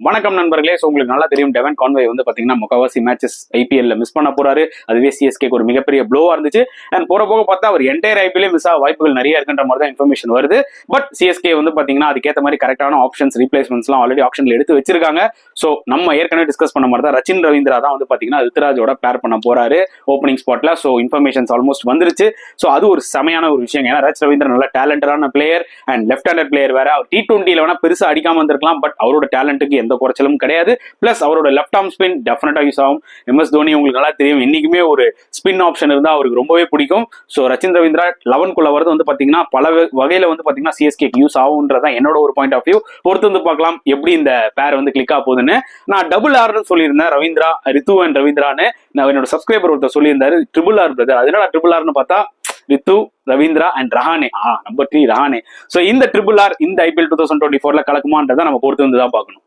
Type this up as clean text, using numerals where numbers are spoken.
வணக்கம் நண்பர்களே. ஸோ உங்களுக்கு நல்லா தெரியும் டெவன் கான்வே வந்து பார்த்தீங்கன்னா முக்கால்வாசி மேட்சஸ் ஐபிஎல்ல மிஸ் பண்ண போறாரு. அதுவே சிஎஸ்கேக்கு ஒரு மிகப்பெரிய ப்ளோவா இருந்துச்சு. அண்ட் போக பார்த்தா அவர் என்டையர் ஐபிஎல்லே மிஸ் ஆக வாய்ப்புகள் நிறைய இருக்குன்ற மாதிரி தான் இன்ஃபர்மேஷன் வருது. பட் சிஎஸ்கே வந்து பார்த்தீங்கன்னா அதுக்கேற்ற மாதிரி கரெக்டான ஆப்ஷன்ஸ் ரீப்ளேஸ்மெண்ட்ஸ்லாம் ஆல்ரெடி ஆப்ஷன்ல எடுத்து வச்சிருக்காங்க. ஸோ நம்ம ஏற்கனவே டிஸ்கஸ் பண்ண மாதிரி தான் ரச்சின் ரவீந்திரா தான் வந்து பார்த்தீங்கன்னா ருத்ராஜோட பேர் பண்ண போறாரு ஓப்பனிங் ஸ்பாட்ல. ஸோ இன்ஃபர்மேஷன்ஸ் ஆல்மோஸ்ட் வந்துருச்சு. ஸோ அது ஒரு செமையான ஒரு விஷயம். ஏன்னா ரச் ரவீந்திரா நல்ல டேலண்டடான player and left hander player வேற. அவர் T20 வேணா பெருசா அடிக்காம வந்திருக்கலாம். பட் அவரோட டேலண்ட்டுக்கு எந்த குறைச்சலும் கிடையாது. பிளஸ் அவரோட லெஃப்ட் ஆர்ம் ஸ்பின் டெஃபினட்டா யூஸ் ஆகும். MS தோனி உங்களுக்கு நல்லா தெரியும், இன்னைக்குமே ஒரு ஸ்பின் ஆப்ஷன் இருந்தா அவருக்கு ரொம்பவே பிடிக்கும். ஸோ ரச்சின் ரவீந்திரா 11க்குள்ள வரது வந்து பாத்தீங்கன்னா பல வகையில வந்து பாத்தீங்கன்னா சிஎஸ்கேக்கு யூஸ் ஆகும்ன்றதான் என்னோட ஒரு பாயிண்ட் ஆஃப் வியூ. பொறுத்து வந்து பார்க்கலாம் எப்படி இந்த பேர் வந்து கிளிக் ஆக போகுதுன்னு. நான் டபுள் ஆர்னு சொல்லியிருந்தேன், ரவீந்திரா ரித்து அண்ட் ரவீந்திரான்னு. நான் என்னோட சப்ஸ்கிரைபர் ஒருத்தர் சொல்லியிருந்தாரு ட்ரிபிள் ஆர் பிரதர். அதனால ட்ரிபிள் ஆர்னு பார்த்தா Ritu, Ravindra and Rahane. Number 3 Rahane. So இந்த ட்ரிபிள் ஆர் இந்த IPL 2024 கலக்குமான்றதை நம்ம பொறுத்து வந்து தான் பார்க்கணும்.